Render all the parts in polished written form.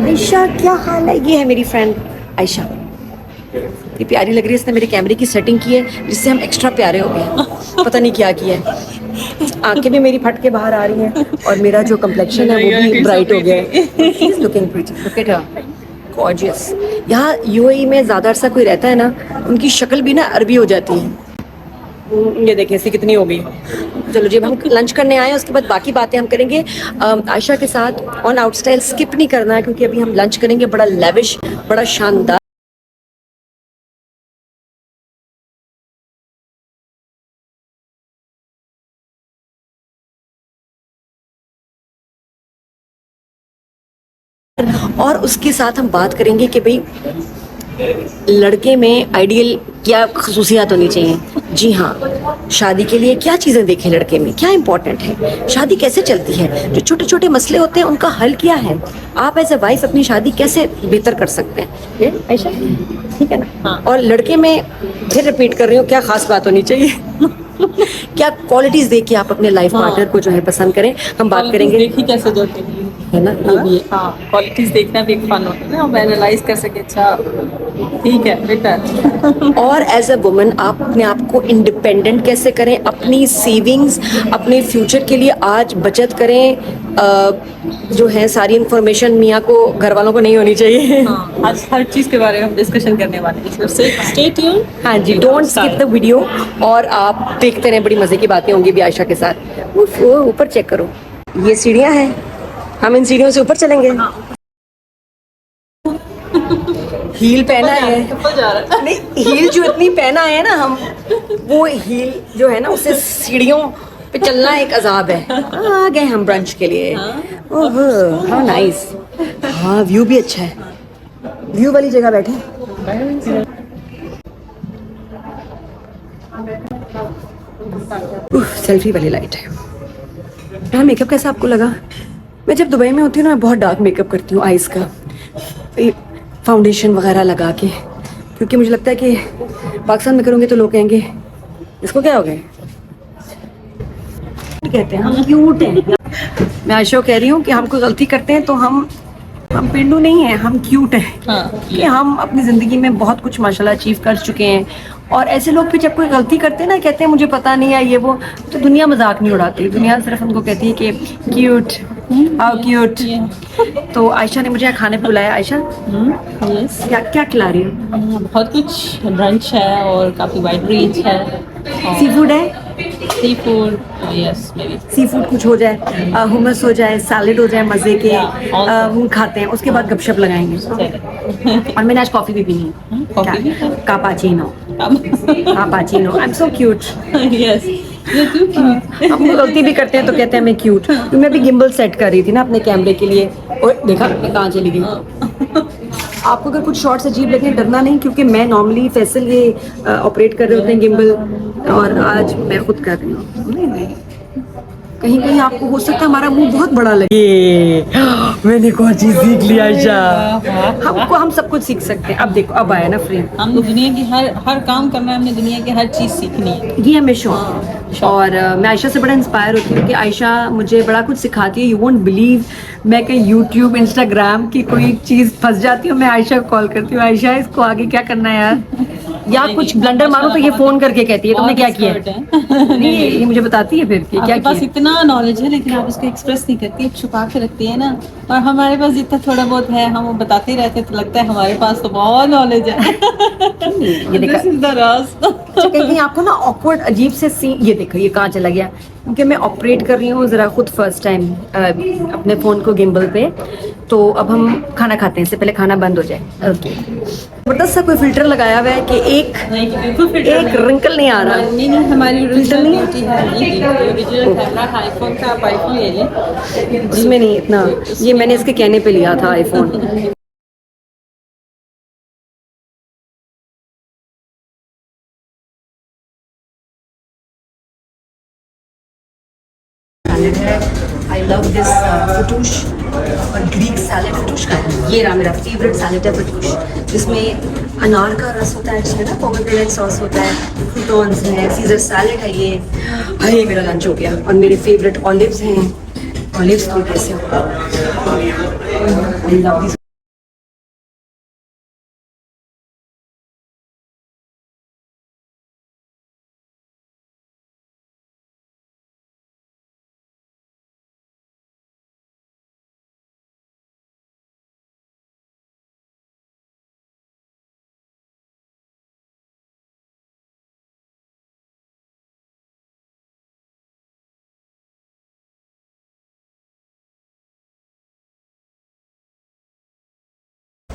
आयशा क्या हाल है? ये है मेरी फ्रेंड आयशा। ये प्यारी लग रही है, इसने मेरे कैमरे की सेटिंग की है जिससे हम एक्स्ट्रा प्यारे हो गए। पता नहीं क्या किया है। आंखें भी मेरी फट के बाहर आ रही हैं और मेरा जो कम्प्लेक्शन है वो भी ब्राइट हो गया है। Looking pretty, look at her, gorgeous. यहाँ यूएई में ज़्यादा अरसा कोई रहता है ना, उनकी शक्ल भी ना अरबी हो जाती है। ये देखिए ऐसी कितनी हो गई। चलो जी, अब हम लंच करने आए हैं, उसके बाद बाकी बातें हम करेंगे आयशा के साथ। ऑन आउट स्टाइल स्किप नहीं करना है क्योंकि अभी हम लंच करेंगे बड़ा लेविश, बड़ा शानदार। और उसके साथ हम बात करेंगे कि भाई लड़के में आइडियल क्या खसूसियात होनी चाहिए। जी हाँ, शादी के लिए क्या चीज़ें देखें, लड़के में क्या इंपॉर्टेंट है, शादी कैसे चलती है, जो छोटे छोटे मसले होते हैं उनका हल क्या है, आप एज ए वाइफ अपनी शादी कैसे बेहतर कर सकते हैं। ये ऐसा ठीक है ना? हाँ। और लड़के में फिर रिपीट कर रही हूँ, क्या खास बात होनी चाहिए क्या क्वालिटीज देख के आप अपने लाइफ पार्टनर को जो है पसंद करें, हम बात करेंगे। देखी कैसे जोड़ते हैं, है ना, ये भी है। हाँ, क्वालिटीज देखना भी एक फन होता है ना, हम एनालाइज कर सके। अच्छा ठीक है बेटर। और एज अ वुमन आप अपने आप को इंडिपेंडेंट कैसे करें, अपनी सेविंग्स अपने फ्यूचर के लिए आज बचत करें। जो है सारी इंफॉर्मेशन मियाँ को, घर वालों को नहीं होनी चाहिए। हाँ, आज हर चीज के बारे में हम डिस्कशन करने वाले हैं, स्टे ट्यून। हाँ जी, डोंट स्किप द वीडियो और आप देखते रहें, बड़ी मजे की बातें होंगी भी आयशा के साथ। वो ऊपर चेक करो, ये सीढ़ियाँ हैं, हम इन सीढ़ियों से ऊपर चलेंगे। हील पहना है, नहीं हील जो इतनी पहना है ना हम, वो हील जो है ना उससे सीढ़ियों पे चलना एक अजाब है। आ गए हम ब्रंच के लिए। Oh how nice. हाँ, व्यू भी अच्छा है, व्यू वाली जगह बैठे। सेल्फी वाली लाइट है। यार मेकअप कैसा आपको लगा? मैं जब दुबई में होती हूँ ना, मैं बहुत डार्क मेकअप करती हूँ, आइज़ का फाउंडेशन वगैरह लगा के, क्योंकि मुझे लगता है कि पाकिस्तान में करूँगी तो लोग कहेंगे इसको क्या हो गया। कहते हैं हम क्यूट हैं। मैं आयशा कह रही हूँ कि हम कोई गलती करते हैं तो हम पिंडू नहीं है, हम क्यूट हैं। हाँ, कि हम अपनी ज़िंदगी में बहुत कुछ माशाल्लाह अचीव कर चुके हैं। और ऐसे लोग भी जब कोई गलती करते हैं ना, कहते हैं मुझे पता नहीं है ये वो, तो दुनिया मजाक नहीं उड़ाती, दुनिया सिर्फ उनको कहती है कि क्यूट, हाउ क्यूट। तो आयशा ने मुझे खाने पे बुलाया। आयशा यस, क्या क्या खिला रही हो? बहुत कुछ, ब्रंच है और काफी वाइड रेंज है। सी फूड है, sea food, yes sea food कुछ हो जाए, हुमस हो जाए, सैलेड हो जाए मज़े के, खाते हैं, उसके बाद गपशप लगाएंगे। और मैंने आज कॉफ़ी भी पीनी है, cappuccino. Cappuccino, I am so cute. Yes, you too cute. हम गलती भी करते हैं तो कहते हैं मैं क्यूट। तो मैं भी गिम्बल सेट कर रही थी ना अपने कैमरे के लिए, और देखा मैं कहाँ चली गई। आपको अगर कुछ शॉर्ट्स अजीब लगे, डरना नहीं, क्योंकि मैं नॉर्मली फैसल ये ऑपरेट कर रहे होते हैं गिम्बल, और आज मैं खुद कर रही हूँ। कहीं कहीं आपको हो सकता है हमारा मुंह बहुत बड़ा लगे। मैंने कोई चीज सीख लिया आयशा। हमको हम सब कुछ सीख सकते हैं। अब देखो, अब आया ना फ्रेम। हम दुनिया की हर काम करना है, हमने दुनिया की हर चीज सीखनी है, ये हमें शौक। और मैं आयशा से बड़ा इंस्पायर होती हूँ कि आयशा मुझे बड़ा कुछ सिखाती है। यू वोंट बिलीव, मैं कहीं यूट्यूब इंस्टाग्राम की कोई चीज़ फंस जाती हूँ, मैं आयशा को कॉल करती हूँ, आयशा इसको आगे क्या करना है यार, या कुछ ब्लंडर मारो तो ये फोन करके कहती है तुमने क्या किया है। नहीं, ये मुझे बताती है फिर कि क्या आपके पास किया। इतना नॉलेज है लेकिन आप उसको एक्सप्रेस नहीं करती, छुपा के रखती है ना। और हमारे पास जितना थोड़ा बहुत है हम वो बताते रहते हैं, तो लगता है हमारे पास तो बहुत नॉलेज है। ये देखा, This is the राज। कहीं आपको ना ऑकवर्ड अजीब से सीन, ये देखो ये कहाँ चला गया, क्योंकि मैं ऑपरेट कर रही हूँ ज़रा खुद फर्स्ट टाइम अपने फ़ोन को गिम्बल पे। तो अब हम खाना खाते हैं, इससे पहले खाना बंद हो जाए। ओके, जबरदस्त सा कोई फिल्टर लगाया हुआ है कि एक रिंकल नहीं आ रहा। नहीं नहीं, हमारी ओरिजिनल ब्यूटी है, ओरिजिनल कैमरा है आईफोन का, आप आईफोन ले लें। उसमें नहीं इतना, ये मैंने इसके कहने पे लिया था आईफोन। आई लव दिस फटूश, और ग्रीक सैलेड फटूश का है। ये रहा मेरा फेवरेट सैलेड है फटूश, जिसमें अनार का रस होता है, जिसमें ना पोमेग्रेनेट सॉस होता है, फ्रूटॉन्स है, सीजर सैलेड है। ये हाय, मेरा लंच हो गया। और मेरे फेवरेट ऑलिव्स हैं। ऑलिव्स तो कैसे हो, I love this.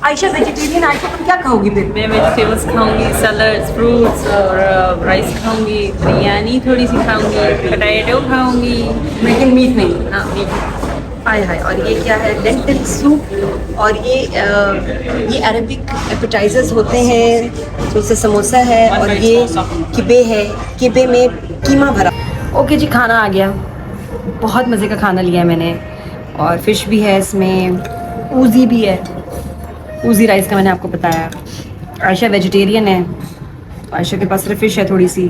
Ayesha vegetarian, Ayesha तुम क्या खाओगी फिर? मैं वेजिटेबल्स खाऊंगी, सैलड्स, फ्रूट्स और राइस खाऊंगी, बिरयानी थोड़ी सी खाऊंगी, पोटैटो खाऊंगी, लेकिन मीट नहीं। हाँ मीट। हाय हाय। और ये क्या है? Lentil soup. और ये अरबिक एपेटाइजर्स होते हैं, तो उससे समोसा है, और ये किबे है, किबे में कीमा भरा। ओके जी, खाना आ गया। बहुत मज़े का खाना लिया है मैंने, और फिश भी है इसमें, ऊज़ी भी है, ऊज़ी राइस का मैंने आपको बताया। आयशा वेजिटेरियन है, आयशा के पास सिर्फ फिश है थोड़ी सी।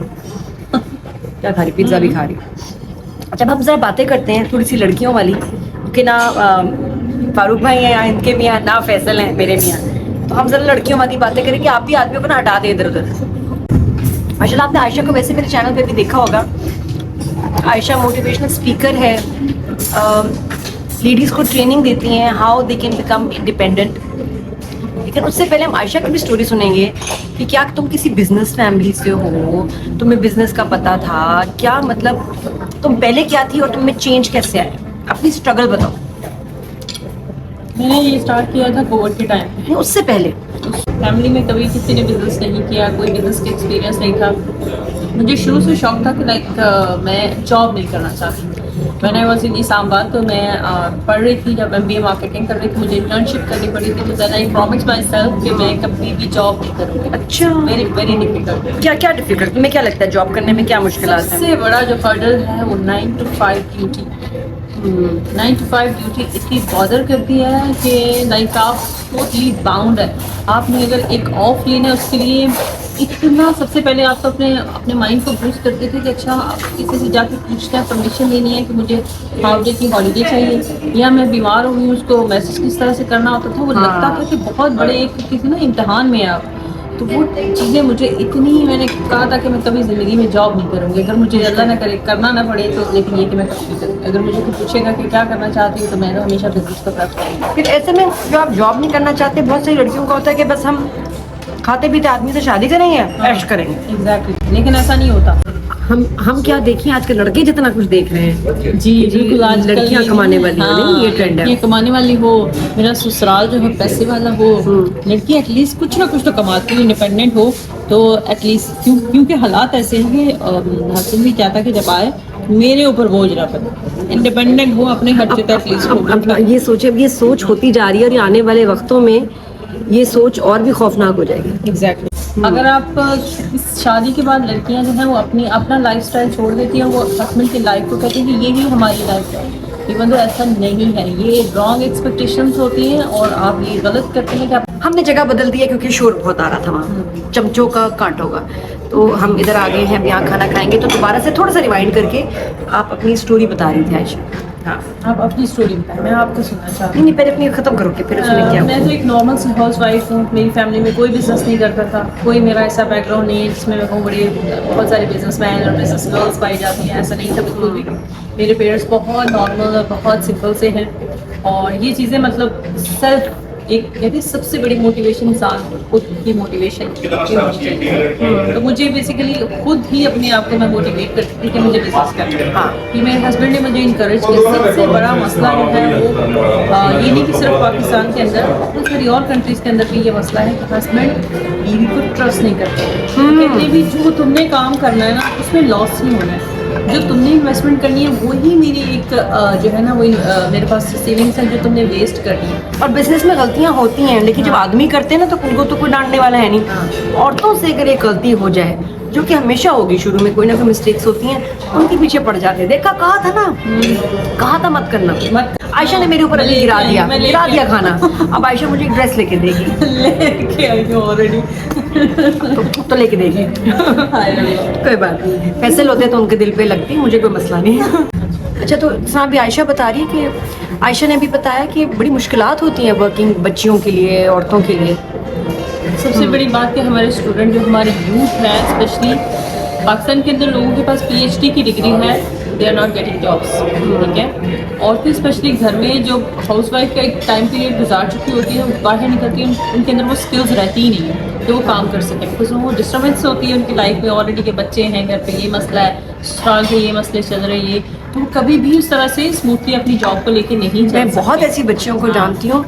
क्या खा रही? पिज़्ज़ा भी खा रही। अच्छा, अब हम ज़रा बातें करते हैं थोड़ी सी लड़कियों वाली, क्योंकि ना फारूक भाई हैं यहाँ, इनके मियाँ, ना फैसल हैं मेरे मियाँ, तो हम ज़रा लड़कियों वाली बातें करेंगे। आप भी आदमियों को ना हटा दें इधर उधर। माशाल्लाह, आपने आयशा को वैसे मेरे चैनल पे भी देखा होगा। आयशा मोटिवेशनल स्पीकर है, लेडीज़ को ट्रेनिंग देती हैं how they can become independent. लेकिन उससे पहले हम आयशा की भी स्टोरी सुनेंगे कि क्या तुम किसी बिजनेस फैमिली से हो, तुम्हें बिजनेस का पता था क्या, मतलब तुम पहले क्या थी और तुम्हें चेंज कैसे आया? अपनी स्ट्रगल बताओ। मैंने ये स्टार्ट किया था कोविड के टाइम पे। नहीं, उससे पहले। फैमिली में कभी किसी ने बिजनेस नहीं किया, कोई बिजनेस का एक्सपीरियंस नहीं था। मुझे शुरू से शौक था कि मैं जॉब नहीं करना चाहती। मैंने वॉज इन इस्लामाबाद, तो मैं पढ़ रही थी, जब MBA मार्केटिंग कर रही थी, मुझे इंटर्नशिप करनी पड़ी थी। तो then I promise myself कि मैं कभी भी जॉब नहीं करूँगी। अच्छा। Very very difficult. क्या क्या डिफिकल्ट? तुम्हें क्या लगता है जॉब करने में क्या मुश्किलात है? सबसे बड़ा जो हर्डल है वो 9 to 5 ड्यूटी। 9 to 5 ड्यूटी इतनी बॉदर करती है कि लाइक आप टोटली बाउंड है। आपने अगर एक ऑफ लेना है उसके लिए इतना, सबसे पहले आप तो अपने माइंड को बूस्ट करते थे कि अच्छा आप किसी से जाके पूछते हैं, परमिशन लेनी है कि मुझे हाफ डे की हॉलीडे चाहिए, या मैं बीमार हो गई, उसको मैसेज किस तरह से करना होता था। वो लगता था कि बहुत बड़े एक किसी ना इम्तिहान में आप, तो वो चीज़ें मुझे इतनी, मैंने कहा था कि मैं कभी ज़िंदगी में जॉब नहीं करूँगी, अगर मुझे अल्लाह ना करे करना ना पड़े तो, लेकिन ये कि मैं कभी करूँगी। अगर मुझे कोई पूछेगा कि क्या करना चाहती हूँ तो मैं तो हमेशा बिजनेस को प्रेफर करूँगी। फिर ऐसे में जो आप जॉब नहीं करना चाहते, बहुत सारी लड़कियों का होता है कि बस हम खाते पीते आदमी से शादी करेंगे, ऐश करेंगे। एग्जैक्टली, लेकिन ऐसा नहीं होता। हम क्या देखें, आजकल लड़के जितना कुछ देख रहे हैं। जी बिल्कुल, आज लड़कियां कमाने वाली हो, नहीं ये ट्रेंड है। ये कमाने वाली हो, मेरा ससुराल जो है पैसे वाला हो, लड़की एटलीस्ट कुछ ना कुछ तो कमाती हो, इंडिपेंडेंट हो, तो एटलीस्ट क्योंकि हालात ऐसे हैं कि हस्बैंड भी चाहता कि जब आए मेरे ऊपर बोझ ना पड़े, इंडिपेंडेंट हो, अपने खर्चे तो एटलीस्ट हो। अब ये सोचे, अब ये सोच होती जा रही है, और ये आने वाले वक्तों में ये सोच और भी खौफनाक हो जाएगी। एग्जैक्टली। अगर आप इस शादी के बाद लड़कियां जो हैं वो अपना लाइफस्टाइल छोड़ देती हैं, वो हस्बैंड की लाइफ को कहती हैं कि यही हमारी लाइफ है, इवन तो ऐसा नहीं है। ये रॉन्ग एक्सपेक्टेशंस होती हैं और आप ये गलत करते हैं कि आप। हमने जगह बदल दी है क्योंकि शोर बहुत आ रहा था वहाँ, चमचों का कांटों का, तो हम इधर आ गए हैं, अब यहाँ खाना खाएंगे। तो दोबारा से थोड़ा सा रिवाइंड करके आप अपनी स्टोरी बता रही थी आयशा। हाँ, आप अपनी स्टोरी बताएं, मैं आपको सुनना चाहती नहीं पहले अपनी खत्म करोगे फिर उसमें क्या? मैं तो एक नॉर्मल सी हाउस वाइफ हूँ। मेरी फैमिली में कोई बिजनेस नहीं करता था, कोई मेरा ऐसा बैकग्राउंड नहीं है जिसमें मैं कहूँ बहुत सारे बिजनेस मैन और बिजनेस गर्ल्स पाई जाती हैं, ऐसा नहीं था बिल्कुल भी। मेरे पेरेंट्स बहुत नॉर्मल और बहुत सिंपल से हैं, और ये चीज़ें मतलब सेल्फ एक कहते सबसे बड़ी मोटिवेशन इंसान खुद की मोटिवेशन होनी चाहिए। तो मुझे बेसिकली खुद ही अपने आप को मैं मोटिवेट करती थी कि मुझे बिजनेस करना है। हाँ, कि मेरे हस्बैंड ने मुझे इनकरेज किया। सबसे बड़ा मसला जो है वो ये नहीं कि सिर्फ पाकिस्तान के अंदर, बहुत सारी और कंट्रीज़ के अंदर भी ये मसला है कि हस्बैंड बीवी को ट्रस्ट नहीं करते। कहते भी जो तुमने काम करना है ना उसमें लॉस नहीं होना है, जो तुमने इन्वेस्टमेंट करनी है वही मेरी एक जो है ना वही मेरे पास सेविंग्स है जो तुमने वेस्ट करनी है। और बिजनेस में गलतियां होती हैं, लेकिन जब आदमी करते हैं ना तो उनको तो कोई डांटने वाला है नहीं। औरतों से अगर एक गलती हो जाए, जो कि हमेशा होगी, शुरू में कोई ना कोई मिस्टेक्स होती हैं, उनके पीछे पड़ जाते हैं। देखा, कहा था ना, कहा था मत करना। आयशा ने मेरे ऊपर अभी गिरा दिया खाना। अब आयशा मुझे एक ड्रेस लेके देगी। लेके आई हूं ऑलरेडी। तो लेके देगी। कोई बात नहीं, फैसल होते तो उनके दिल पे लगती, मुझे कोई मसला नहीं। अच्छा, तो जहाँ भी आयशा बता रही है कि आयशा ने भी बताया कि बड़ी मुश्किलात होती हैं वर्किंग बच्चियों के लिए, औरतों के लिए। सबसे बड़ी बात कि हमारे स्टूडेंट जो हमारे यूथ है, स्पेशली पाकिस्तान के अंदर लोगों के पास PhD की डिग्री है, they are not getting jobs. ठीक है, औरतें स्पेशली घर में जो हाउस वाइफ का एक टाइम पीरियड गुजार चुकी होती है, वो बाहर निकलती है, उनके अंदर वो स्किल्स रहती ही नहीं है कि वो काम कर सकें, बिकॉज वो डिस्टर्बेंस होती है उनकी लाइफ में। ऑलरेडी के बच्चे हैं, घर पे ये मसला है, ससुराल के ये मसले चल रहे हैं, तो वो कभी भी उस तरह से स्मूथली अपनी जॉब को लेके नहीं चल मैं बहुत ऐसी बच्चियों को जानती हूँ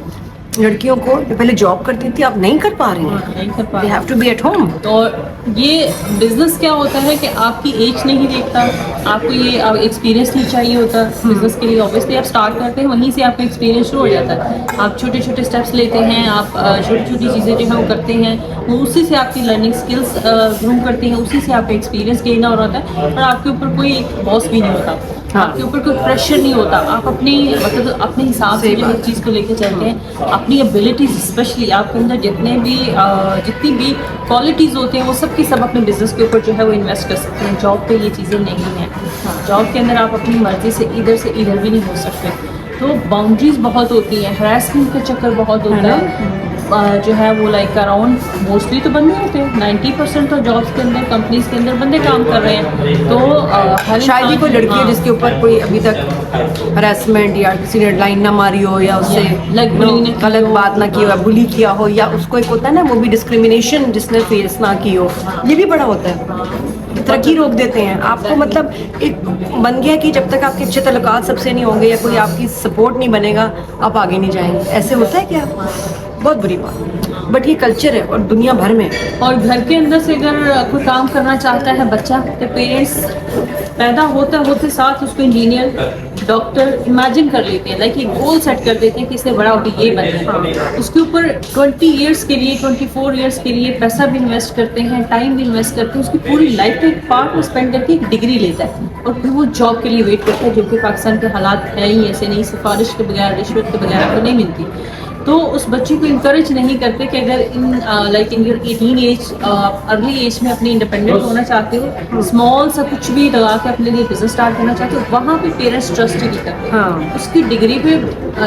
लड़कियों को जो पहले जॉब करती थी, आप नहीं कर पा रही हैं, नहीं कर पा they have to be at home. और ये बिजनेस क्या होता है कि आपकी एज नहीं देखता, आपको ये एक्सपीरियंस नहीं चाहिए होता बिजनेस के लिए। ऑब्वियसली आप स्टार्ट करते हैं, वहीं से आपका एक्सपीरियंस शुरू हो जाता है। आप छोटे छोटे स्टेप्स लेते हैं, आप छोटी छोटी चीज़ें जो है वो करते हैं, वो उसी से आपकी लर्निंग स्किल्स ग्रूम करते हैं, उसी से आपका एक्सपीरियंस गेन हो रहा है। और आपके ऊपर कोई एक बॉस भी नहीं होता, आपके ऊपर कोई प्रेशर नहीं होता। आप अपनी मतलब अपने हिसाब से जो है चीज़ को लेकर चलते हैं। अपनी एबिलिटीज स्पेशली आपके अंदर जितनी भी क्वालिटीज़ होती हैं वो सब की सब अपने बिजनेस के ऊपर जो है वो इन्वेस्ट कर सकते हैं। जॉब पे ये चीज़ें नहीं हैं। जॉब के अंदर आप अपनी मर्जी से इधर भी नहीं हो सकते। तो बाउंड्रीज बहुत होती हैं, हरासमेंट का चक्कर बहुत होता है जो है वो लाइक अराउंड मोस्टली तो बंदे होते हैं। 90% तो जॉब्स के अंदर कंपनीज के अंदर बंदे काम कर रहे हैं। तो हर शायद ही कोई लड़की है हाँ, जिसके ऊपर कोई अभी तक हरासमेंट या किसी ने लाइन ना मारी हो या उससे like bullying ना की गलत हो। बात ना की हो, बुली किया हो, या उसको एक होता है ना वो भी डिस्क्रिमिनेशन जिसने फेस ना की हो, ये भी बड़ा होता है। तरक्की रोक देते हैं आपको। मतलब एक बन गया कि जब तक आपके अच्छे तल्लुकात सबसे नहीं होंगे या कोई आपकी सपोर्ट नहीं बनेगा, आप आगे नहीं जाएंगे। ऐसे होता है क्या? बहुत बुरी बात, बट ये कल्चर है और दुनिया भर में। और घर के अंदर से अगर कोई काम करना चाहता है बच्चा, तो पेरेंट्स पैदा होते साथ उसको इंजीनियर, डॉक्टर इमेजिन कर लेते हैं, लाइक एक गोल सेट कर देते हैं कि इससे बड़ा होकर ये बनना है। उसके ऊपर 20 इयर्स के लिए 24 इयर्स के लिए पैसा भी इन्वेस्ट करते हैं, टाइम भी इन्वेस्ट करते हैं। उसकी पूरी लाइफ में एक पार्ट में स्पेंड करके एक डिग्री लेता है और फिर वो जॉब के लिए वेट करता है, जो कि पाकिस्तान के हालात है ही ऐसे नहीं, सिफारिश के बगैर, रिश्वत के बगैर आपको नहीं मिलती। तो उस बच्चे को इंकरेज नहीं करते कि अगर in your 18 age early age में अपनी इंडिपेंडेंट होना चाहते हो, स्मॉल सा कुछ भी लगा के अपने लिए बिजनेस स्टार्ट करना चाहते हो, वहाँ पे पेरेंट्स ट्रस्ट ही नहीं करते। हाँ। उसकी डिग्री पे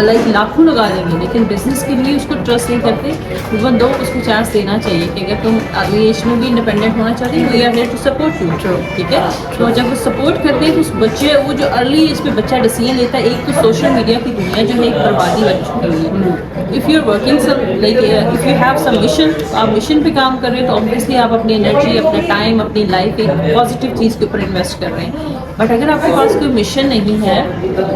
लाइक लाखों लगा देंगे, लेकिन बिजनेस के लिए उसको ट्रस्ट नहीं करते। इवन दो उसको चांस देना चाहिए कि अगर तुम अर्ली एज में भी इंडिपेंडेंट होना चाहते हो, we are there to support you, ठीक है। तो जब वो सपोर्ट करते हैं तो उस बच्चे वो जो अर्ली एज में बच्चा डिसीजन लेता है, एक तो सोशल मीडिया की दुनिया जो है एक बर्बादी बन चुकी हुई है। इफ़ यू आर वर्किंग सब like if you have some mission, आप मिशन पे काम कर रहे हैं तो ऑब्वियसली आप अपनी एनर्जी, अपना टाइम, अपनी लाइफ एक पॉजिटिव चीज़ के ऊपर इन्वेस्ट कर रहे हैं। बट अगर आपके पास कोई मिशन नहीं है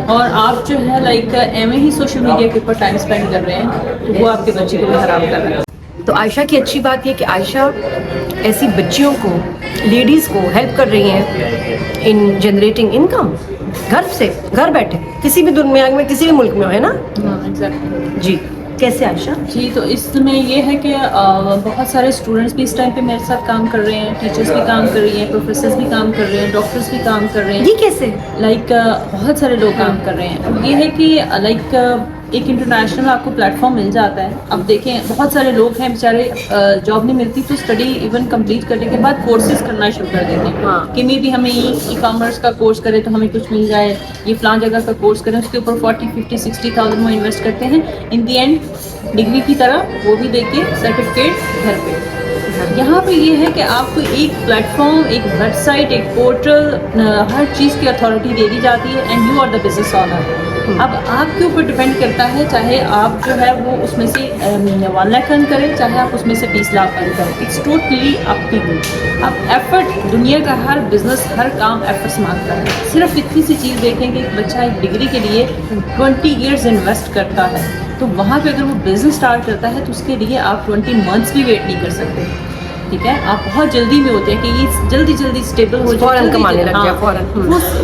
और आप जो है लाइक एवं ही सोशल मीडिया के ऊपर टाइम स्पेंड कर रहे हैं, तो वो आपके बच्चे को भी खराब कर रहे हैं। तो आयशा की अच्छी बात ये कि आयशा ऐसी बच्चियों को, लेडीज़ को हेल्प कर रही हैं इन जनरेटिंग इनकम, घर बैठे किसी भी दुनिया में, किसी भी मुल्क में हो, है ना? हाँ, एग्जैक्टली जी। कैसे आयशा? जी, तो इसमें ये है कि बहुत सारे स्टूडेंट्स भी इस टाइम पे मेरे साथ काम कर रहे हैं, टीचर्स भी काम कर रही हैं, प्रोफेसर्स भी काम कर रहे हैं, डॉक्टर्स भी काम कर रहे हैं। ये कैसे? लाइक बहुत सारे लोग काम कर रहे हैं। ये है कि लाइक एक इंटरनेशनल आपको प्लेटफॉर्म मिल जाता है। अब देखें बहुत सारे लोग हैं बेचारे, जॉब नहीं मिलती तो स्टडी इवन कंप्लीट करने के बाद कोर्सेज करना शुरू कर देते हैं। हाँ। कि मे भी हमें ई कॉमर्स का कोर्स करें तो हमें कुछ मिल जाए, ये फलां जगह का कोर्स करें, उसके ऊपर 40, 50, 60,000 में इन्वेस्ट करते हैं। इन दी एंड डिग्री की तरह वो भी देके सर्टिफिकेट घर पे। यहाँ पे ये है कि आपको एक प्लेटफॉर्म, एक वेबसाइट, एक पोर्टल, हर चीज़ की अथॉरिटी दे दी जाती है and you are the business owner. अब आपके ऊपर डिपेंड करता है, चाहे आप जो है वो उसमें से 1 लाख अर्न करें, चाहे आप उसमें से 20 लाख अर्न करें, it's totally up to you. अब एफर्ट, दुनिया का हर बिजनेस, हर काम एफर्ट्स मांगता है। सिर्फ इतनी सी चीज़ देखें कि एक बच्चा एक डिग्री के लिए 20 ईयर्स इन्वेस्ट करता है, तो वहाँ पे अगर वो बिजनेस स्टार्ट करता है तो उसके लिए आप 20 मंथ्स भी वेट नहीं कर सकते, ठीक है। आप बहुत जल्दी में होते हैं कि ये जल्दी स्टेबल हो जाए, फौरन कमाने लग जाए, फौरन।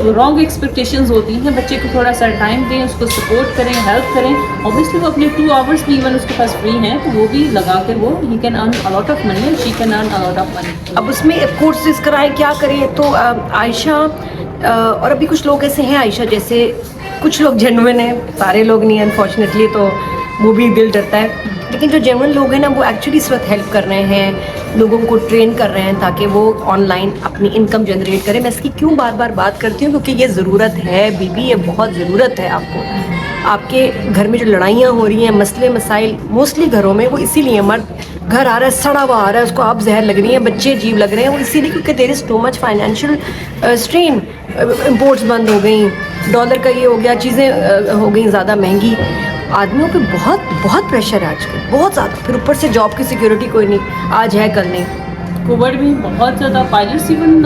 वो रॉन्ग एक्सपेक्टेशंस होती हैं। बच्चे को थोड़ा सा टाइम दें, उसको सपोर्ट करें, हेल्प करें। ऑब्वियसली वो अपने 2 आवर्स भी इवन उसके पास फ्री हैं तो वो भी लगा कर वो he can earn a lot of money and she can earn a lot of money. अब उसमें कोर्सेज कराएं, क्या करें? तो आयशा और अभी कुछ लोग ऐसे हैं आयशा, जैसे कुछ लोग जेन्युइन हैं, सारे लोग नहीं, अनफॉर्चुनेटली, तो वो भी दिल डरता है। लेकिन जो जेन्युइन लोग हैं ना, वो एक्चुअली इस वक्त हेल्प कर रहे हैं, लोगों को ट्रेन कर रहे हैं ताकि वो ऑनलाइन अपनी इनकम जनरेट करें। मैं इसकी क्यों बार बार बात करती हूँ? क्योंकि ये ज़रूरत है बीबी, ये बहुत ज़रूरत है आपको। आपके घर में जो लड़ाइयाँ हो रही हैं, मसले मसाइल मोस्टली घरों में, वो इसीलिए मर्द घर आ रहा है, सड़ा हुआ आ रहा है, उसको आप जहर लग रही है, बच्चे अजीब लग रहे हैं, वो इसीलिए क्योंकि there is too much financial strain. Imports बंद हो गई, डॉलर का ये हो गया, चीज़ें हो गई ज़्यादा महंगी। आदमियों पे बहुत प्रेशर है आजकल, बहुत ज़्यादा। फिर ऊपर से जॉब की सिक्योरिटी कोई नहीं, आज है कल नहीं। कोविड में बहुत ज़्यादा पायलट्स, इवन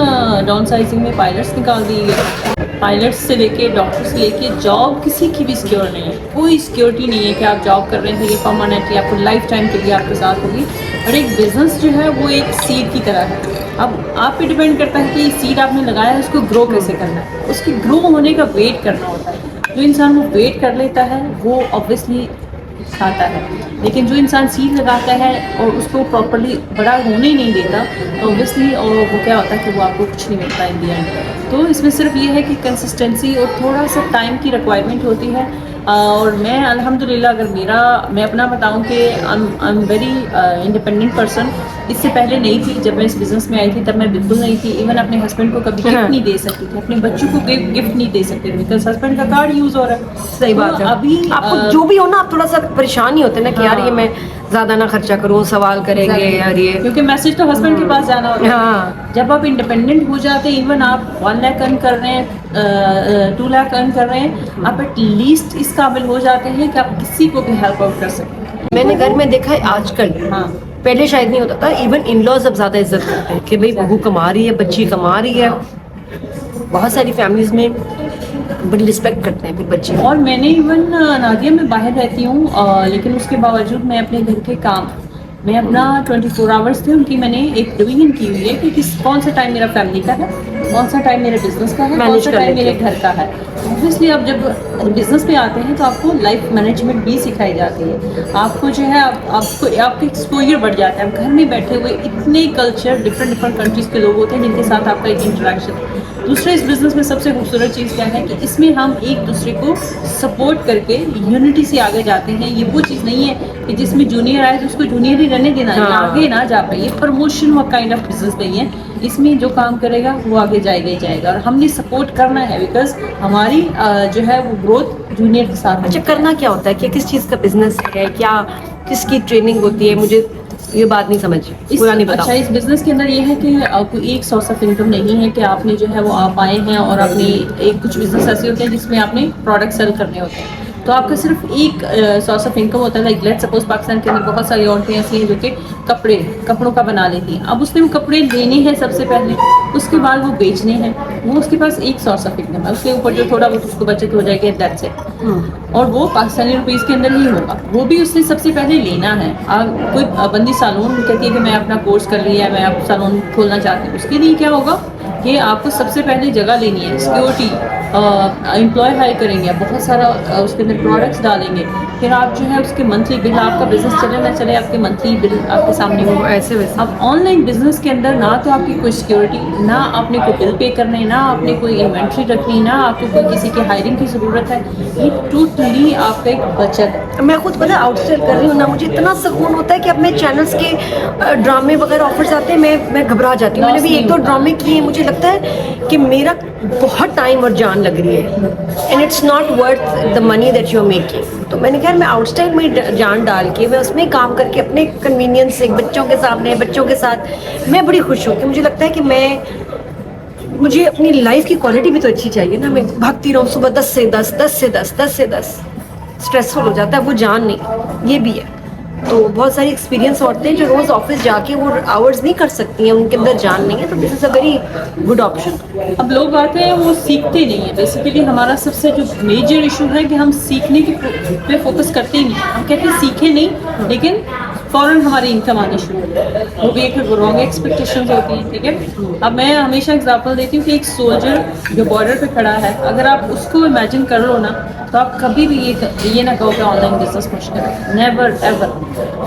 डाउन साइजिंग में पायलट्स निकाल दिए गए। पायलट्स से लेके डॉक्टर से लेके जॉब किसी की भी सिक्योर नहीं है, कोई सिक्योरिटी नहीं है कि आप जॉब कर रहे हैं ये परमानेंटली आपको लाइफ टाइम के लिए आपके साथ होगी। और एक बिजनेस जो है वो एक सीड की तरह है। अब आप पे डिपेंड करता है कि सीड आपने लगाया है उसको ग्रो कैसे करना है, उसकी ग्रो होने का वेट करना होता है। जो इंसान वो वेट कर लेता है वो ऑब्वियसली खाता है, लेकिन जो इंसान सीड लगाता है और उसको प्रॉपर्ली बड़ा होने ही नहीं देता तो ऑब्वियसली और वो क्या होता है कि वो आपको कुछ नहीं मिलता इन दी एंड। तो इसमें सिर्फ ये है कि कंसिस्टेंसी और थोड़ा सा टाइम की रिक्वायरमेंट होती है। और मैं अल्हम्दुलिल्लाह अगर मैं अपना बताऊं कि I am very independent person. इससे पहले नहीं थी, जब मैं इस बिज़नेस में आई थी तब मैं बिल्कुल नहीं थी। इवन अपने हस्बैंड को कभी गिफ्ट नहीं दे सकती थी, अपने बच्चों को गिफ्ट नहीं दे सकती थी बिकॉज हस्बैंड का कार्ड यूज़ हो रहा है। सही बात है। अभी आपको जो भी हो ना, आप थोड़ा सा परेशान ही होते हैं ना कि यार ये मैं ज़्यादा ना खर्चा करूँ, सवाल करेंगे यार ये, क्योंकि मैसेज तो हस्बैंड के पास जाना होता है। हाँ। जब आप इंडिपेंडेंट हो जाते हैं, इवन आप 1 लाख अर्न कर रहे हैं, 2 लाख अर्न कर रहे हैं, आप एटलीस्ट इस काबिल हो जाते हैं कि आप किसी को भी हेल्प आउट कर सकें। मैंने घर में देखा है आजकल, हाँ, पहले शायद नहीं होता था, इवन इन लॉज अब ज़्यादा इज्जत करते हैं कि भाई बहू कमा रही है, बच्ची कमा रही है। बहुत सारी फैमिलीज में बड़ी रिस्पेक्ट करते हैं फिर बच्चे। और मैंने इवन नादिया में बाहर रहती हूँ, लेकिन उसके बावजूद मैं अपने घर के काम, मैं अपना 24 आवर्स थे उनकी मैंने एक डिवीजन की हुई है कि कौन सा टाइम मेरा फैमिली का है, कौन सा टाइम मेरे बिजनेस का है, कौन सा टाइम मेरे घर का है। ऑब्वियसली अब जब बिजनेस पे आते हैं तो आपको लाइफ मैनेजमेंट भी सिखाई जाती है। आपको जो है आपको आपका एक्सपोजर बढ़ जाता है। घर में बैठे हुए इतने कल्चर, डिफरेंट कंट्रीज़ के लोग होते हैं जिनके साथ आपका एक इंटरेक्शन। दूसरा, इस बिज़नेस में सबसे खूबसूरत चीज़ क्या है कि इसमें हम एक दूसरे को सपोर्ट करके यूनिटी से आगे जाते हैं। ये वो चीज़ नहीं है कि जिसमें जूनियर आए तो उसको जूनियर ही रहने देना है, आगे ना जा पाए। ये प्रमोशन व काइंड ऑफ बिजनेस नहीं है। इसमें जो काम करेगा वो आगे जाएगा ही जाएगा और हमने सपोर्ट करना है बिकॉज हमारी जो है वो ग्रोथ जूनियर के साथ। अच्छा, करना क्या होता है, कि किस चीज़ का बिजनेस है, क्या किसकी ट्रेनिंग होती है, मुझे ये बात नहीं समझ पूरा नहीं पता। अच्छा, इस बिजनेस के अंदर ये है कि आपको एक सोर्स ऑफ इनकम नहीं है कि आपने जो है वो आप आए हैं और अपनी एक कुछ बिजनेस ऐसे होते हैं जिसमें आपने प्रोडक्ट सेल करने होते हैं, तो आपका सिर्फ एक सोर्स ऑफ इनकम होता है। लाइक लेट्स सपोज पाकिस्तान के अंदर बहुत सारी औरतें ऐसी हैं जो कि कपड़ों का बना लेती हैं। अब उसने वो कपड़े लेने हैं सबसे पहले, उसके बाद वो बेचने हैं, वो उसके पास एक सोर्स ऑफ इनकम है। उसके ऊपर जो थोड़ा बहुत उसको बचत हो जाएगी, दैट्स इट। और वो पाकिस्तानी रुपीज़ के अंदर ही होगा। वो भी उसने सबसे पहले लेना है। कोई बंदी सालून कहती है कि मैं अपना कोर्स कर लिया है, मैं आप सालून खोलना चाहती हूँ, उसके लिए क्या होगा कि आपको सबसे पहले जगह लेनी है, सिक्योरिटी, एम्प्लॉय हायर करेंगे, बहुत सारा उसके अंदर प्रोडक्ट्स डालेंगे, फिर आप जो है उसके मंथली बिल, आपका बिजनेस चले ना चले आपके मंथली बिल आपके सामने हो। ऐसे वैसे अब ऑनलाइन बिजनेस के अंदर ना तो आपकी कोई सिक्योरिटी, ना आपने कोई बिल पे करने, ना आपने कोई इन्वेंट्री रखनी, ना आपको कोई किसी की हायरिंग की ज़रूरत है। ये टोटली आपका एक बचत है। मैं खुद पता आउटस्टेल कर रही हूँ ना, मुझे इतना सुकून होता है कि अपने चैनल्स के ड्रामे वगैरह ऑफर्स आते हैं, मैं घबरा जाती हूँ। मैंने भी 1-2 ड्रामे किए, मुझे लगता है कि मेरा बहुत टाइम और जान लग रही है and it's not worth the money that you are making. तो मैंने कहा मैं आउटस्टाइल में जान डाल के मैं उसमें काम करके अपने कन्वीनियंस से बच्चों के सामने, बच्चों के साथ मैं बड़ी खुश हूँ कि मुझे लगता है कि मुझे अपनी लाइफ की क्वालिटी भी तो अच्छी चाहिए ना। मैं भागती रहूँ सुबह 10 से 10, 10 से 10, 10 से 10, स्ट्रेसफुल हो जाता है, वो जान नहीं, ये भी है। तो बहुत सारी एक्सपीरियंस औरतें जो रोज़ ऑफिस जाके वो आवर्स नहीं कर सकती हैं, उनके अंदर जान नहीं है, तो this is a very good option. अब लोग आते हैं वो सीखते नहीं है। बेसिकली हमारा सबसे जो मेजर इशू है कि हम सीखने के पे फोकस करते ही नहीं। हम कहते हैं सीखे नहीं, लेकिन फ़ौरन हमारी इनकम आनी शुरू होती है। वो भी एक रॉन्ग एक्सपेक्टेशंस होती हैं, ठीक है। अब मैं हमेशा एग्जांपल देती हूँ कि एक सोल्जर जो बॉर्डर पे खड़ा है, अगर आप उसको इमेजिन कर लो ना, तो आप कभी भी ये ना कहो कि ऑनलाइन बिजनेस मुश्किल है, नेवर एवर।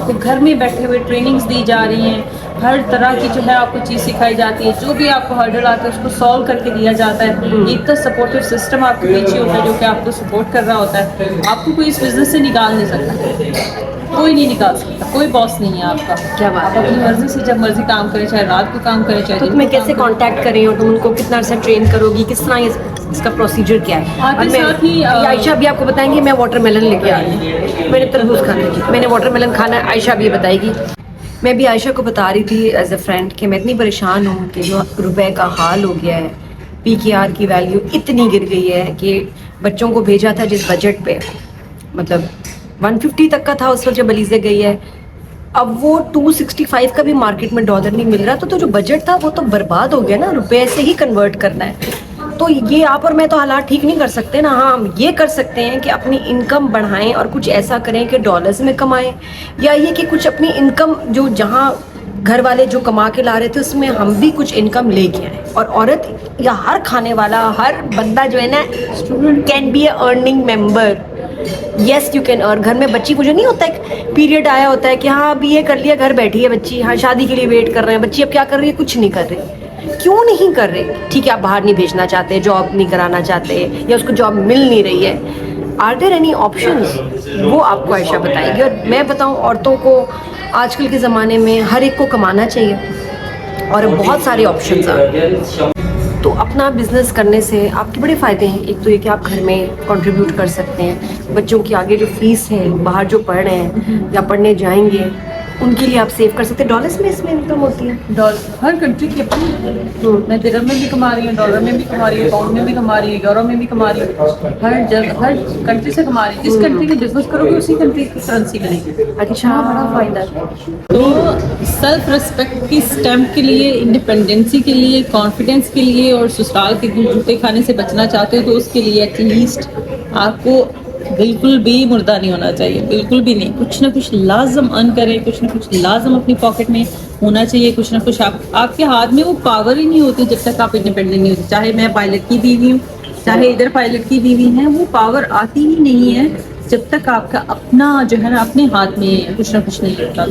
तो घर में बैठे हुए ट्रेनिंग्स दी जा रही हैं, हर तरह की जो है आपको चीज़ सिखाई जाती है, जो भी आपको हर्डल आता है उसको सॉल्व करके दिया जाता है। एक तो सपोर्टिव सिस्टम आपके पीछे होता है जो कि आपको सपोर्ट कर रहा होता है। आपको कोई इस बिजनेस से निकाल नहीं सकता, कोई नहीं निकाल सकता, कोई बॉस नहीं है आपका। क्या बात आप अपनी मर्जी से जब मर्जी काम करें, चाहे रात को काम करें, चाहे तो दिन तुम्हें को काम कैसे करें। कांटेक्ट करें और तुम उनको कितना अर्सा ट्रेन करोगी, किस तरह इसका प्रोसीजर क्या है? आते और मैं साथ ही, आयशा भी आपको बताएंगी। मैं वाटरमेलन लेके आ रही हूँ, मैंने तरबूज खाना है, मैंने वाटरमेलन खाना है, आयशा भी ये बताएगी। मैं भी आयशा को बता रही थी एज अ फ्रेंड कि मैं इतनी परेशान हूँ कि जो रुपए का हाल हो गया है, PKR की वैल्यू इतनी गिर गई है कि बच्चों को भेजा था जिस बजट पे, मतलब 150 तक का था उस वक्त जब अलीज़े गई है, अब वो 265 का भी मार्केट में डॉलर नहीं मिल रहा, तो जो बजट था वो तो बर्बाद हो गया ना, रुपए से ही कन्वर्ट करना है। तो ये आप और मैं तो हालात ठीक नहीं कर सकते ना। हाँ, हम ये कर सकते हैं कि अपनी इनकम बढ़ाएं और कुछ ऐसा करें कि डॉलर्स में कमाएं, या ये कि कुछ अपनी इनकम जो जहाँ घर वाले जो कमा के ला रहे थे उसमें हम भी कुछ इनकम लेके आए। और औरत या हर खाने वाला हर बंदा जो है ना, student can be a earning member. Yes you can earn. घर में बच्ची को जो नहीं होता है पीरियड आया होता है कि हाँ अभी ये कर लिया, घर बैठी है बच्ची, हाँ शादी के लिए वेट कर रहे हैं बच्ची, अब क्या कर रही है, कुछ नहीं कर रही। क्यों नहीं कर रहे? ठीक है, आप बाहर नहीं भेजना चाहते, जॉब नहीं कराना चाहते, या उसको जॉब मिल नहीं रही है। Are there any options? वो आपको आयशा बताएगी। और मैं बताऊं, औरतों को आजकल के ज़माने में हर एक को कमाना चाहिए और बहुत सारे ऑप्शंस हैं। तो अपना बिजनेस करने से आपके बड़े फ़ायदे हैं। एक तो ये कि आप घर में कंट्रीब्यूट कर सकते हैं, बच्चों की आगे जो फीस है, बाहर जो पढ़ रहे हैं या पढ़ने जाएंगे उनके लिए आप सेव कर सकते हैं। डॉलर्स में इसमें इनकम होती है। डॉलर हर कंट्री की अपनी, मैं दिरहम में भी कमा रही हूँ, डॉलर में भी कमा रही हूँ, पाउंड में भी कमा रही हूँ, यूरो में भी कमा रही हूँ, हर जगह हर कंट्री से कमा रही हूँ। जिस कंट्री के बिजनेस करोगे उसी कंट्री की करेंसी मिलेगी। अच्छा, बड़ा फ़ायदा है। तो सेल्फ रिस्पेक्ट की स्टैम्प के लिए, इंडिपेंडेंसी के लिए, कॉन्फिडेंस के लिए और ससुराल के जूते खाने से बचना चाहते हो तो उसके लिए एटलीस्ट आपको बिल्कुल भी मुर्दा नहीं होना चाहिए, बिल्कुल भी नहीं। कुछ ना कुछ लाजम अर्न करें, कुछ ना कुछ लाजम अपनी पॉकेट में होना चाहिए, कुछ ना कुछ आपके हाथ में वो पावर ही नहीं होती जब तक आप इंडिपेंडेंट नहीं होते। चाहे मैं पायलट की बीवी हूँ, चाहे इधर पायलट की बीवी है, वो पावर आती ही नहीं है जब तक आपका अपना जो है ना अपने हाथ में कुछ ना कुछ नहीं होता।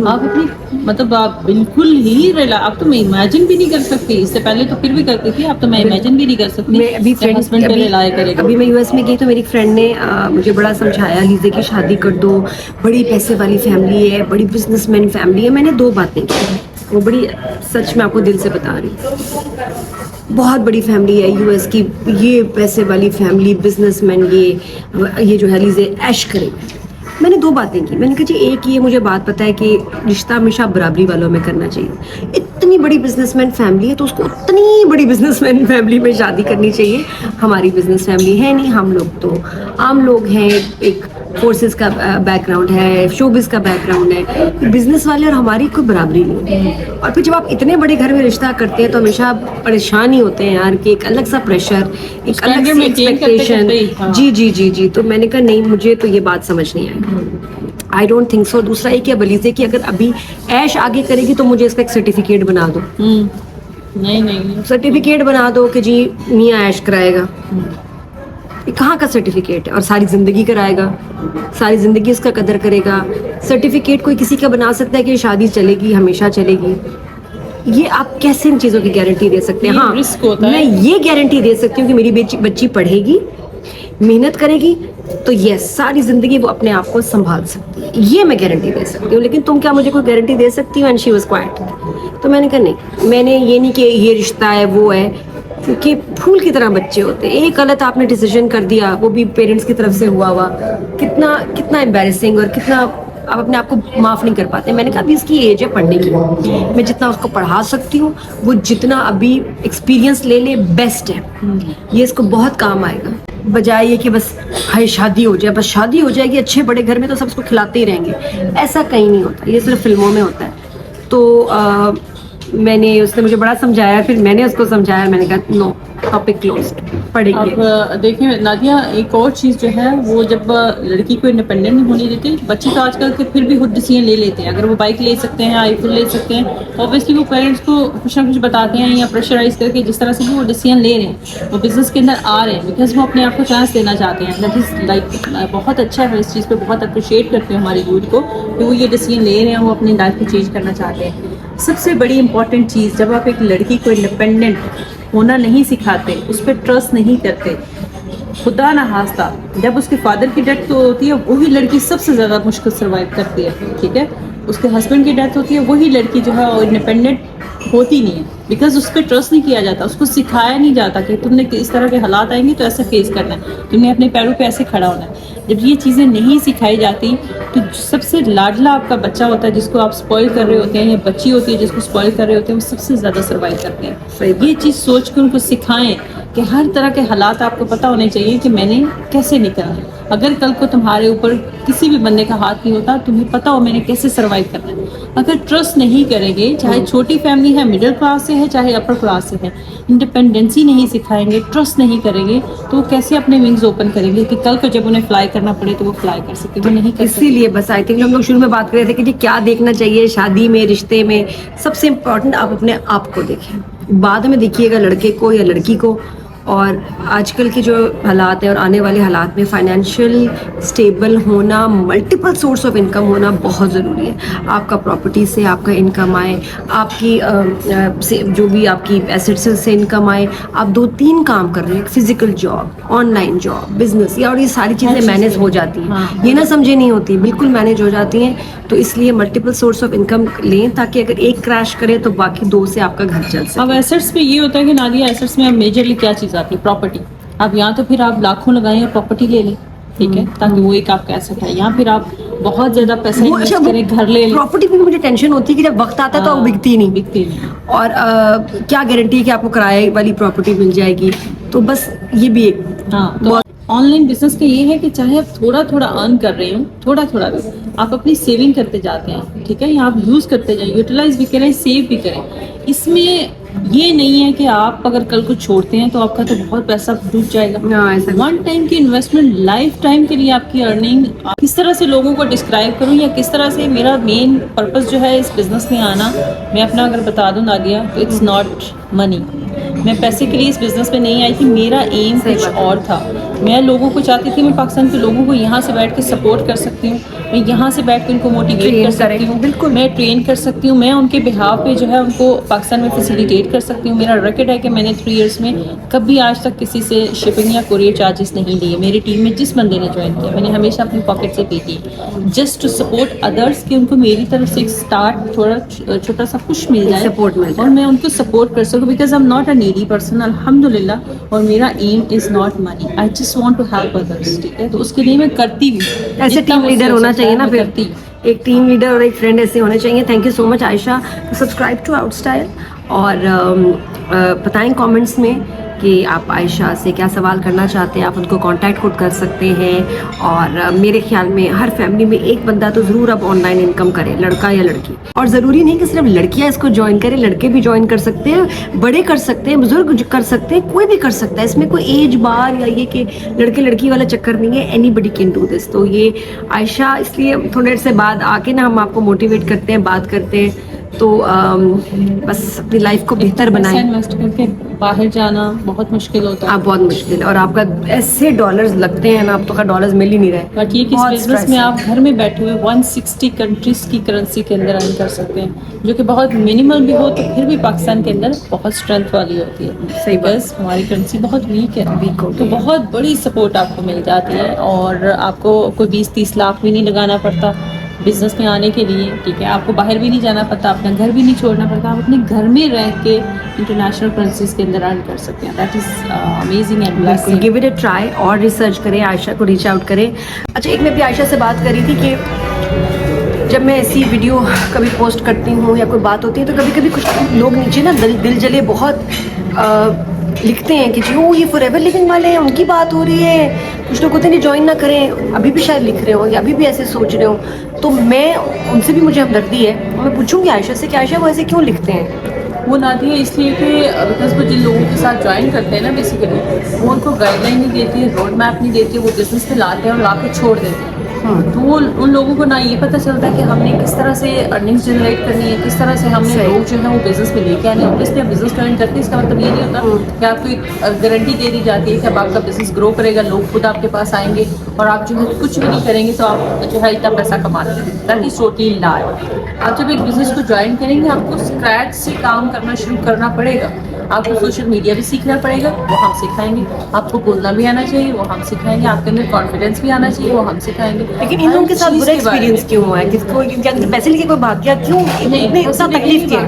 आप अपनी मतलब आप बिल्कुल ही आप तो मैं इमेजिन भी नहीं कर सकती। इससे पहले तो फिर भी करती थी, अब तो मैं इमेजिन भी नहीं कर सकती। मैं अभी हस्बैंड पे रिलाय करेगा। अभी मैं यूएस में गई तो मेरी फ्रेंड ने मुझे बड़ा समझाया, लीजे की शादी कर दो, बड़ी पैसे वाली फैमिली है, बड़ी बिजनेसमैन फैमिली है। मैंने 2 बातें की, वो बड़ी सच में आपको दिल से बता रही हूँ। बहुत बड़ी फैमिली है यूएस की, ये पैसे वाली फैमिली, बिजनेसमैन, ये जो है लीजे ऐश करेंगे। मैंने 2 बातें की। मैंने कहा जी, एक ये मुझे बात पता है कि रिश्ता हमेशा बराबरी वालों में करना चाहिए। इतनी बड़ी बिजनेसमैन फैमिली है तो उसको उतनी बड़ी बिजनेसमैन फैमिली में शादी करनी चाहिए। हमारी बिजनेस फैमिली है नहीं, हम लोग तो आम लोग हैं, एक फोर्सेस का बैकग्राउंड है, शोबिस का बैकग्राउंड है, बिजनेस वाले और हमारी कोई बराबरी नहीं है। और फिर जब आप इतने बड़े घर में रिश्ता करते हैं तो हमेशा परेशान ही होते हैं यार, कि एक अलग सा प्रेशर, एक अलग सी एक्सपेक्टेशन। जी जी जी जी। तो मैंने कहा नहीं, मुझे तो ये बात समझ नहीं आई। I don't think so. दूसरा एक है बलीजे की, अगर अभी ऐश आगे करेगी तो मुझे इसका एक सर्टिफिकेट बना दो। नहीं सर्टिफिकेट बना दो कि जी मियाँ ऐश कराएगा। ये कहाँ का सर्टिफिकेट है? और सारी जिंदगी कराएगा, सारी जिंदगी उसका कदर करेगा। सर्टिफिकेट कोई किसी का बना सकता है कि शादी चलेगी, हमेशा चलेगी? ये आप कैसे इन चीज़ों की गारंटी दे सकते हैं? हाँ, रिस्क होता है। मैं ये गारंटी दे सकती हूँ कि मेरी बच्ची पढ़ेगी, मेहनत करेगी, तो ये सारी जिंदगी वो अपने आप को संभाल सकती है। ये मैं गारंटी दे सकती हूँ। लेकिन तुम क्या मुझे कोई गारंटी दे सकती हो? And she was quite. तो मैंने कहा नहीं, मैंने ये नहीं कि ये रिश्ता है वो है, क्योंकि फूल की तरह बच्चे होते हैं। एक गलत आपने डिसीजन कर दिया, वो भी पेरेंट्स की तरफ से हुआ, कितना कितना एम्बैरेसिंग, और कितना आप अपने आप को माफ़ नहीं कर पाते। मैंने कहा अभी इसकी एज है पढ़ने की, मैं जितना उसको पढ़ा सकती हूँ, वो जितना अभी एक्सपीरियंस ले ले बेस्ट है, ये इसको बहुत काम आएगा। बजाय ये कि बस हाय शादी हो जाए, बस शादी हो जाएगी अच्छे बड़े घर में तो सब उसको खिलाते ही रहेंगे, ऐसा कहीं नहीं होता, ये सिर्फ फिल्मों में होता है। तो मैंने, उसने मुझे बड़ा समझाया, फिर मैंने उसको समझाया, मैंने कहा नो, टॉपिक क्लोज्ड, पढ़ेंगे। अब देखिए नादिया, एक और चीज़ जो है वो, जब लड़की को इंडिपेंडेंट नहीं होने देते, बच्चे तो आजकल के फिर भी खुद डिसीजन ले लेते हैं। अगर वो बाइक ले सकते हैं, आईफोन ले सकते हैं, ऑब्वियसली वो पेरेंट्स को कुछ ना कुछ बताते हैं या प्रेशराइज करके, जिस तरह से भी वो डिसीजन ले रहे हैं, वो बिजनेस के अंदर आ रहे हैं, बिकॉज वो अपने आप को चांस देना चाहते हैं। दैट इज़ लाइक बहुत अच्छा है। इस चीज़ पर बहुत अप्रिशिएट करते हैं हमारी यूथ को कि वो ये डिसीजन ले रहे हैं, वो अपनी लाइफ को चेंज करना चाहते हैं। सबसे बड़ी इंपॉर्टेंट चीज़, जब आप एक लड़की को इंडिपेंडेंट होना नहीं सिखाते, उस पर ट्रस्ट नहीं करते, खुदा ना हास्ता जब उसके फादर की डेथ तो होती है, वही लड़की सबसे ज़्यादा मुश्किल सर्वाइव करती है, ठीक है। उसके हस्बैंड की डेथ होती है, वही लड़की जो है इंडिपेंडेंट होती नहीं है। बिकॉज उस पर ट्रस्ट नहीं किया जाता, उसको सिखाया नहीं जाता कि तुमने इस तरह के हालात आएंगे तो ऐसे फेस करना है, तुमने अपने पैरों पे ऐसे खड़ा होना है। जब ये चीज़ें नहीं सिखाई जाती तो सबसे लाडला आपका बच्चा होता है जिसको आप स्पॉइल कर रहे होते हैं, या बच्ची होती है जिसको स्पॉइल कर रहे होते हैं, वो सबसे ज़्यादा सर्वाइव करते हैं। ये चीज़ सोच के उनको सिखाएं कि हर तरह के हालात आपको पता होने चाहिए कि मैंने कैसे निकलना है। अगर कल को तुम्हारे ऊपर किसी भी बंदे का हाथ नहीं होता, तुम्हें पता हो मैंने कैसे सर्वाइव करना है। अगर ट्रस्ट नहीं करेंगे, चाहे छोटी फैमिली है, मिडिल क्लास से है, चाहे अपर क्लास से है, इंडिपेंडेंसी नहीं सिखाएंगे, ट्रस्ट नहीं करेंगे, तो वो कैसे अपने विंग्स ओपन करेंगे कि कल को जब उन्हें फ्लाई करना पड़े तो वो फ्लाई कर सके, वो नहीं कर सकते। इसीलिए बस आई थिंक हम लोग शुरू में बात कर रहे थे कि जी क्या देखना चाहिए शादी में, रिश्ते में। सबसे इम्पोर्टेंट आप अपने आप को देखें, बाद में देखिएगा लड़के को या लड़की को। और आजकल के जो हालात हैं और आने वाले हालात में फाइनेंशियल स्टेबल होना, मल्टीपल सोर्स ऑफ इनकम होना बहुत ज़रूरी है। आपका प्रॉपर्टी से आपका इनकम आए, आपकी से जो भी आपकी एसेट्स से इनकम आए, आप 2-3 काम कर रहे हैं, physical job, online job, business, या और ये सारी चीज़ें मैनेज हो जाती हैं। हाँ। ये ना समझे नहीं होती, बिल्कुल मैनेज हो जाती हैं। तो इसलिए मल्टीपल सोर्स ऑफ इनकम लें ताकि अगर एक क्रैश करे तो बाकी 2 से आपका घर चल सके। अब एसेट्स पे ये होता है कि नादिया, एसेट्स में अब मेजरली क्या चीज़ आती है? प्रॉपर्टी। अब यहाँ तो फिर आप लाखों लगाएं और प्रॉपर्टी ले लें, ठीक है, ताकि वो एक आपका एसेट है। यहाँ फिर आप बहुत ज़्यादा पैसा इन्वेस्ट करें, घर ले लें। प्रॉपर्टी भी मुझे टेंशन होती है कि जब वक्त आता है तो वो बिकती नहीं। बिकती नहीं। और क्या गारंटी है कि आपको किराए वाली प्रॉपर्टी मिल जाएगी। तो बस ये भी एक हाँ, तो ऑनलाइन बिजनेस का ये है कि चाहे आप थोड़ा थोड़ा अर्न कर रहे हो, थोड़ा थोड़ा भी आप अपनी सेविंग करते जाते हैं, ठीक है, या आप यूज़ करते जाएं, यूटिलाइज भी करें, सेव भी करें। इसमें ये नहीं है कि आप अगर कल को छोड़ते हैं तो आपका तो बहुत पैसा डूब जाएगा। वन टाइम की इन्वेस्टमेंट, लाइफ टाइम के लिए आपकी अर्निंग। किस तरह से लोगों को डिस्क्राइब करूं, या किस तरह से मेरा मेन पर्पस जो है इस बिज़नेस में आना, मैं अपना अगर बता दूं नादिया, तो इट्स नॉट मनी। मैं पैसे के लिए इस बिज़नेस में नहीं आई थी, मेरा एम कुछ और था। मैं लोगों को चाहती थी, मैं पाकिस्तान के लोगों को यहाँ से बैठ के सपोर्ट कर सकती हूँ, मैं यहाँ से बैठ के उनको मोटिवेट कर सकती हूँ, बिल्कुल मैं ट्रेन कर सकती हूँ, मैं उनके बिहाव पे जो है उनको पाकिस्तान में फैसिलिटेट कर सकती हूँ। मेरा रिकॉर्ड है कि मैंने 3 इयर्स में कभी आज तक किसी से शिपिंग या कुरियर चार्जेस नहीं लिए। मेरी टीम में जिस बंदे ने ज्वाइन किया, मैंने हमेशा अपनी पॉकेट से पे की, जस्ट टू सपोर्ट अदर्स, कि उनको मेरी तरफ से एक स्टार्ट थोड़ा छोटा सा कुछ मिल जाए, सपोर्ट मिल जाए और मैं उनको सपोर्ट कर सकूँ। Because I am not a needy person, अल्हम्दुलिल्लाह, और मेरा aim is not money, I just want to help others, ठीक है। तो उसके लिए मैं करती भी, ऐसे टीम लीडर होना चाहिए ना, फिर करती। एक टीम लीडर और एक फ्रेंड ऐसे होने चाहिए। Thank you so much Ayesha. Subscribe to Outstyle और बताएं कमेंट्स में कि आप आयशा से क्या सवाल करना चाहते हैं। आप उनको कांटेक्ट खुद कर सकते हैं। और मेरे ख्याल में हर फैमिली में एक बंदा तो ज़रूर अब ऑनलाइन इनकम करे, लड़का या लड़की। और ज़रूरी नहीं कि सिर्फ लड़कियां इसको ज्वाइन करें, लड़के भी ज्वाइन कर सकते हैं, बड़े कर सकते हैं, बुजुर्ग कर सकते हैं, कोई भी कर सकता है। इसमें कोई एज बार या ये कि लड़के लड़की वाला चक्कर नहीं है, एनीबडी कैन डू दिस। तो ये आयशा, इसलिए थोड़ी देर से बाद आके ना हम आपको मोटिवेट करते हैं, बात करते हैं। तो बस अपनी लाइफ को बेहतर बनाएं। इन्वेस्ट करके बाहर जाना बहुत मुश्किल होता है। आप बहुत मुश्किल है, और आपका ऐसे डॉलर्स लगते हैं ना, अब तो का डॉलर्स मिल ही नहीं रहे। बट ये कि इस बिजनेस में आप घर में बैठे हुए 160 कंट्रीज की करेंसी के अंदर अर्न कर सकते हैं, जो कि बहुत मिनिमल भी हो तो फिर भी पाकिस्तान के अंदर बहुत स्ट्रेंथ वाली होती है। सही बात। बस हमारी करेंसी बहुत वीक है, वीक हो तो बहुत बड़ी सपोर्ट आपको मिल जाती है, और आपको कोई 20-30 लाख भी नहीं लगाना पड़ता बिजनेस में आने के लिए, ठीक है। आपको बाहर भी नहीं जाना पड़ता, अपना घर भी नहीं छोड़ना पड़ता, आप अपने घर में रह के इंटरनेशनल करेंसीज के अंदर अर्न कर सकते हैं। That is amazing and blessing. Give it a try और रिसर्च करें, आयशा को रीच आउट करें। अच्छा, एक मैं भी आयशा से बात करी थी कि जब मैं ऐसी वीडियो कभी पोस्ट करती हूँ या कोई बात होती है तो कभी कभी कुछ लोग नीचे ना दिल जले बहुत लिखते हैं कि जी वो ये फॉरएवर लिविंग वाले हैं, उनकी बात हो रही है। कुछ लोग होते हैं ज्वाइन ना करें, अभी भी शायद लिख रहे हो या अभी भी ऐसे सोच रहे हो। तो मैं उनसे भी, मुझे हमदर्दी है, मैं पूछूंगी आयशा से कि आयशा वो ऐसे क्यों लिखते हैं। वो नादिया इसलिए कि बिकॉज वो जिन लोगों के साथ ज्वाइन करते हैं ना, बेसिकली वो उनको गाइडलाइन नहीं देती है, रोड मैप नहीं देती है, वो बिजनेस में लाते हैं और ला के छोड़ देते हैं। तो वो उन लोगों को ना ये पता चलता है कि हमने किस तरह से अर्निंग्स जनरेट करनी है, किस तरह से हमने लोग जो है वो बिजनेस में लेके आने हैं। इसलिए बिजनेस ज्वाइन करते हैं, इसका मतलब ये नहीं होता कि आपको एक गारंटी दे दी जाती है कि अब आपका बिजनेस ग्रो करेगा, लोग खुद आपके पास आएंगे और आप जो है कुछ भी नहीं करेंगे तो आप जो है इतना पैसा कमाते हैं। दैट इज टोटली लाई। आप जब एक बिजनेस को ज्वाइन करेंगे, आपको स्क्रैच से काम करना शुरू करना पड़ेगा। आपको सोशल मीडिया भी सीखना पड़ेगा, वो हम सिखाएंगे। आपको बोलना भी आना चाहिए, वो हम सिखाएंगे। आपके अंदर कॉन्फिडेंस भी आना चाहिए, वो हम सिखाएंगे। लेकिन इन लोगों के साथ बुरा एक्सपीरियंस क्यों हुआ है? किसको क्या पैसे लेके कोई भाग गया? क्यों इतने इतना तकलीफ किया?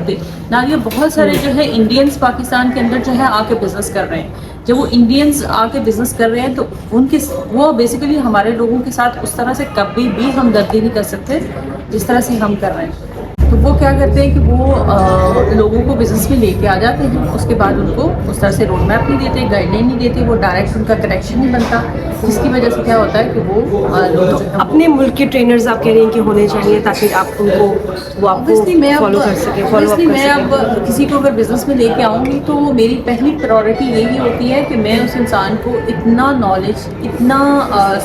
नादिया, बहुत सारे जो है इंडियंस पाकिस्तान के अंदर जो है आके बिजनेस कर रहे हैं। जब वो इंडियंस आके बिजनेस कर रहे हैं तो उनके वो बेसिकली हमारे लोगों के साथ उस तरह से कभी भी हमदर्दी नहीं कर सकते जिस तरह से हम कर रहे हैं। तो वो क्या करते हैं कि वो लोगों को बिजनेस में लेके आ जाते हैं, उसके बाद उनको उस तरह से रोड मैप नहीं देते, गाइडलाइन नहीं देते, वो डायरेक्ट उनका कनेक्शन नहीं बनता, जिसकी वजह से क्या होता है कि वो लोग जो है अपने मुल्क के ट्रेनर्स आप कह रहे हैं कि होने चाहिए ताकि आप उनको वो आपको फॉलो कर सके, फॉलो अप कर मैं सके। अब किसी को अगर बिजनेस में लेके आऊँगी तो मेरी पहली प्रायोरिटी यही होती है कि मैं उस इंसान को इतना नॉलेज, इतना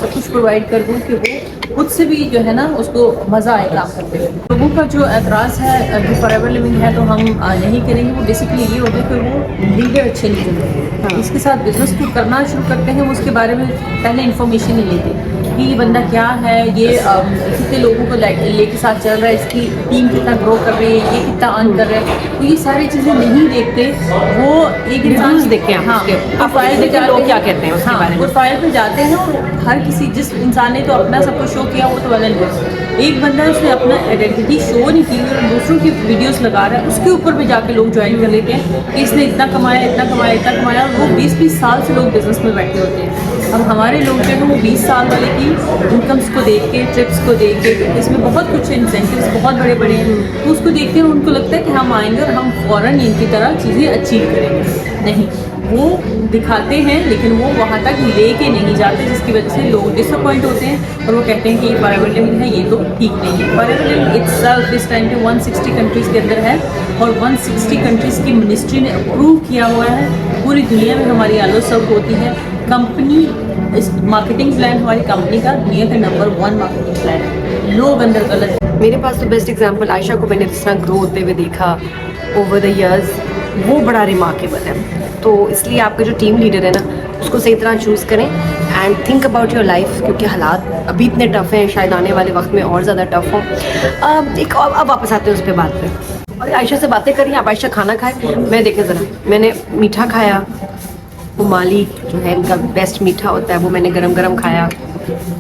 सब कुछ प्रोवाइड कर दूँ कि वो खुद से भी जो है ना उसको मज़ा आए काम करते हुए। लोगों का जो एतराज़ है कि फॉरएवर लिविंग है तो हम नहीं करेंगे, वो बेसिकली ये होता है कि वो लीडर अच्छे नहीं चलते। इसके साथ बिजनेस को करना शुरू करते हैं, वो उसके बारे में पहले इन्फॉर्मेशन नहीं लेते कि ये बंदा क्या है, ये कितने लोगों को लेके साथ चल रहा है, इसकी टीम कितना ग्रो कर रही है, ये कितना अर्न कर रहा है, तो ये सारी चीज़ें नहीं देखते। वो एक इंसान देखते हैं, हाँ, प्रोफाइल पे जाते लोग क्या कहते हैं उसके बारे में। प्रोफाइल पे जाते हैं और हर किसी जिस इंसान ने तो अपना सब कुछ शो किया वो तो वेल गुड। एक बंदा उसने अपना आइडेंटिटी शो नहीं की और दूसरों की वीडियोस लगा रहा है, उसके ऊपर भी जाके लोग ज्वाइन कर लेते हैं कि इसने इतना कमाया, इतना कमाया, इतना कमाया, और वो 20-20 साल से लोग बिजनेस में बैठे होते हैं। अब हमारे लोग जो है वो 20 साल वाले की इनकम्स को देख के, ट्रिप्स को देख के, इसमें बहुत कुछ इंसेंटिव्स बहुत बड़े बड़े हैं, तो उसको देखते हैं उनको लगता है कि हम आएंगे और हम फ़ौरन इनकी तरह चीज़ें अचीव करेंगे। नहीं, वो दिखाते हैं लेकिन वो वहाँ तक लेके नहीं जाते, जिसकी वजह से लोग डिसअपॉइंट होते हैं और वो कहते हैं कि ये फॉरएवर लिविंग है, ये तो ठीक नहीं है। फॉरएवर लिविंग इट्सेल्फ इस टाइम पे 160 कंट्रीज़ के अंदर है और 160 कंट्रीज़ की मिनिस्ट्री ने अप्रूव किया हुआ है। पूरी दुनिया में हमारी आलो सब होती है। कंपनी इस मार्केटिंग प्लान हमारी कंपनी का दुनिया का नंबर 1 मार्केटिंग प्लान है। लोग अंदर गलत। मेरे पास तो बेस्ट एग्जांपल आयशा को मैंने जिस तरह ग्रो होते हुए देखा ओवर द इयर्स, वो बड़ा रिमार्केबल है। तो इसलिए आपका जो टीम लीडर है ना, उसको सही तरह चूज़ करें and think about your life, क्योंकि हालात अभी इतने टफ हैं, शायद आने वाले वक्त में और ज़्यादा टफ हों। अब वापस आते हैं उस पर बात पे। और आयशा से बातें करिए, आप आयशा खाना खाए, मैं देखें ज़रा, मैंने मीठा खाया, वो माली जो है इनका बेस्ट मीठा होता है, वो मैंने गरम गरम खाया।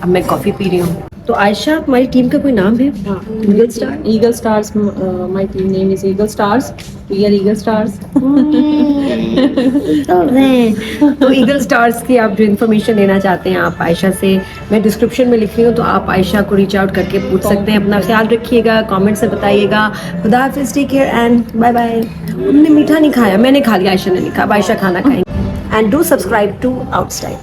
अब मैं कॉफ़ी पी रही हूँ। तो आयशा, हमारी टीम का कोई नाम है? Eagle Star, Eagle Stars, my team name is Eagle Stars, we are Eagle Stars. तो ईगल स्टार्स की आप जो इन्फॉर्मेशन लेना चाहते हैं आप आयशा से, मैं डिस्क्रिप्शन में लिख रही हूँ, तो आप आयशा को रीच आउट करके पूछ सकते हैं। अपना ख्याल रखिएगा, कमेंट से बताइएगा। खुदा हाफिज़, take care and bye bye. उन्होंने मीठा नहीं खाया, मैंने खा लिया, आयशा ने नहीं खाया। अब आयशा खाना खाएंगे। And do subscribe to आउटस्टाइल।